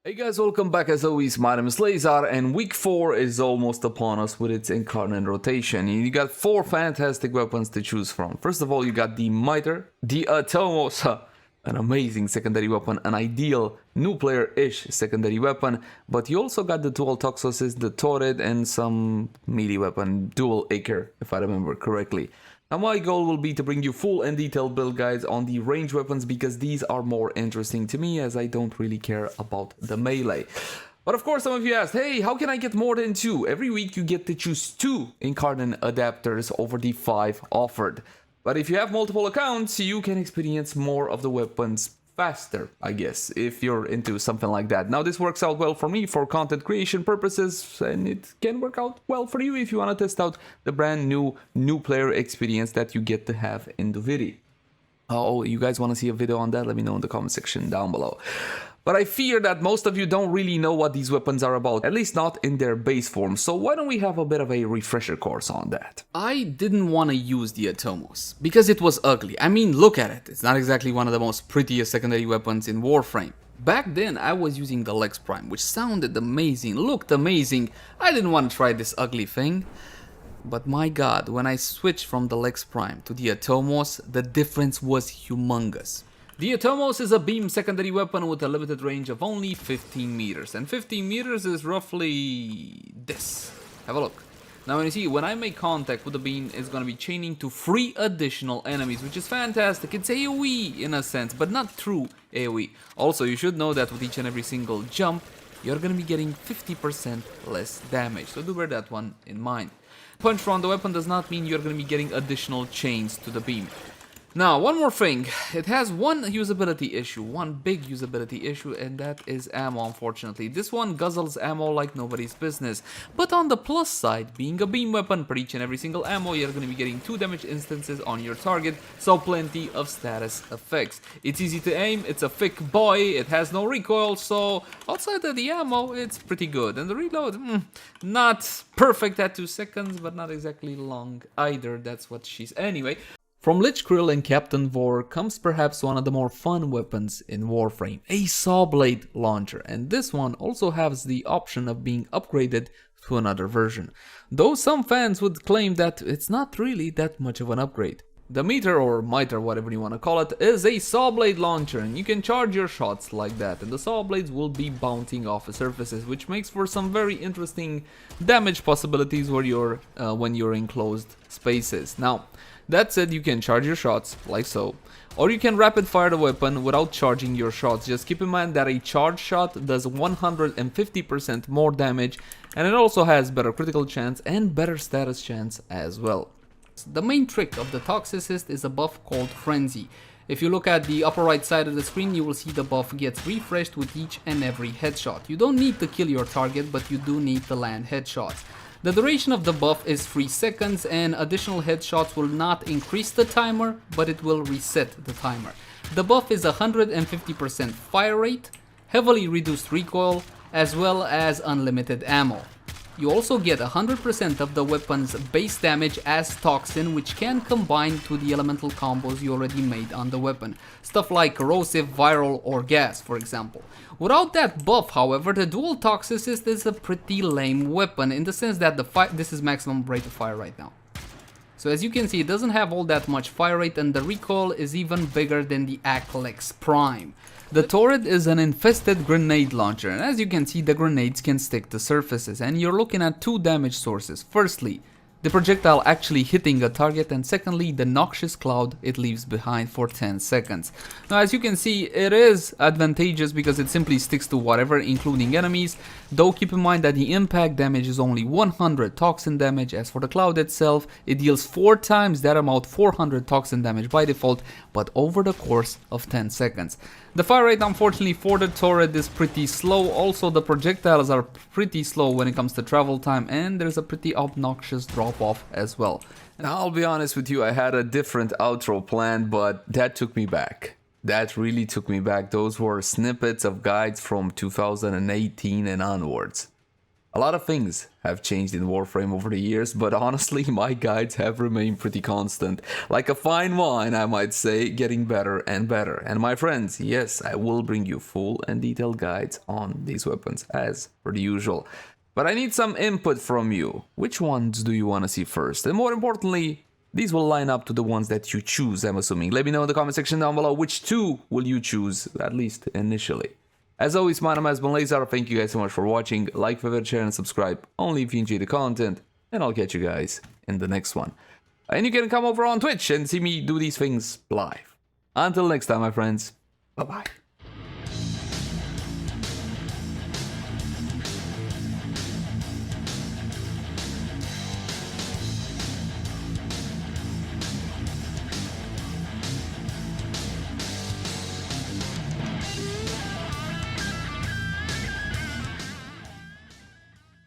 Hey guys, welcome back. As always, my name is Leyzar, and week 4 is almost upon us with its Incarnon rotation. You got 4 fantastic weapons to choose from. First of all, you got the Miter, the Atomos, an amazing secondary weapon, an ideal new player-ish secondary weapon, but you also got the dual Toxocyst, the Torrid, and some melee weapon, dual Ichor, if I remember correctly. Now my goal will be to bring you full and detailed build guides on the range weapons because these are more interesting to me as I don't really care about the melee. But of course some of you asked, hey, how can I get more than 2? Every week you get to choose 2 Incarnon adapters over the 5 offered. But if you have multiple accounts, you can experience more of the weapons faster, I guess, if you're into something like that. Now this works out well for me for content creation purposes, and it can work out well for you if you want to test out the brand new player experience that you get to have in Duviri. Oh, you guys want to see a video on that? Let me know in the comment section down below. But I fear that most of you don't really know what these weapons are about, at least not in their base form, so why don't we have a bit of a refresher course on that? I didn't want to use the Atomos, because it was ugly. I mean, look at it, it's not exactly one of the most prettiest secondary weapons in Warframe. Back then I was using the Lex Prime, which sounded amazing, looked amazing. I didn't want to try this ugly thing. But my god, when I switched from the Lex Prime to the Atomos, the difference was humongous. The Atomos is a beam secondary weapon with a limited range of only 15 meters, and 15 meters is roughly this. Have a look. Now when you see, when I make contact with the beam, it's going to be chaining to 3 additional enemies, which is fantastic. It's AoE in a sense, but not true AoE. Also, you should know that with each and every single jump, you're going to be getting 50% less damage, so do bear that one in mind. Punch from the weapon does not mean you're going to be getting additional chains to the beam. Now, one more thing, it has one big usability issue, and that is ammo, unfortunately. This one guzzles ammo like nobody's business. But on the plus side, being a beam weapon, per each and every single ammo, you're going to be getting 2 damage instances on your target, so plenty of status effects. It's easy to aim, it's a thick boy, it has no recoil, so outside of the ammo, it's pretty good. And the reload, not perfect at 2 seconds, but not exactly long either, that's what she's... Anyway. From Lich Krill and Captain Vor comes perhaps one of the more fun weapons in Warframe, a saw blade launcher, and this one also has the option of being upgraded to another version, though some fans would claim that it's not really that much of an upgrade. The meter, or miter, whatever you want to call it, is a saw blade launcher, and you can charge your shots like that, and the saw blades will be bouncing off the surfaces, which makes for some very interesting damage possibilities when you're in closed spaces. Now, that said, you can charge your shots, like so, or you can rapid fire the weapon without charging your shots. Just keep in mind that a charge shot does 150% more damage, and it also has better critical chance and better status chance as well. The main trick of the Toxocyst is a buff called Frenzy. If you look at the upper right side of the screen, you will see the buff gets refreshed with each and every headshot. You don't need to kill your target, but you do need to land headshots. The duration of the buff is 3 seconds, and additional headshots will not increase the timer, but it will reset the timer. The buff is 150% fire rate, heavily reduced recoil, as well as unlimited ammo. You also get 100% of the weapon's base damage as toxin, which can combine to the elemental combos you already made on the weapon. Stuff like corrosive, viral, or gas, for example. Without that buff, however, the dual Toxocyst is a pretty lame weapon in the sense that this is maximum rate of fire right now. So as you can see, it doesn't have all that much fire rate, and the recoil is even bigger than the Lex Prime. The Torrid is an infested grenade launcher, and as you can see, the grenades can stick to surfaces, and you're looking at 2 damage sources. Firstly, the projectile actually hitting a target, and secondly, the noxious cloud it leaves behind for 10 seconds. Now as you can see, it is advantageous because it simply sticks to whatever, including enemies, though keep in mind that the impact damage is only 100 toxin damage. As for the cloud itself, it deals 4 times that amount, 400 toxin damage by default, but over the course of 10 seconds. The fire rate, unfortunately, for the Torrid is pretty slow. Also, the projectiles are pretty slow when it comes to travel time, and there's a pretty obnoxious drop off as well. Now I'll be honest with you, I had a different outro planned, but that took me back. That really took me back. Those were snippets of guides from 2018 and onwards. A lot of things have changed in Warframe over the years, but honestly, my guides have remained pretty constant. Like a fine wine, I might say, getting better and better. And my friends, yes, I will bring you full and detailed guides on these weapons, as per the usual. But I need some input from you. Which ones do you want to see first? And more importantly, these will line up to the ones that you choose, I'm assuming. Let me know in the comment section down below which two will you choose, at least initially. As always, my name has been Leyzar. Thank you guys so much for watching. Like, favorite, share, and subscribe only if you enjoy the content. And I'll catch you guys in the next one. And you can come over on Twitch and see me do these things live. Until next time, my friends. Bye-bye.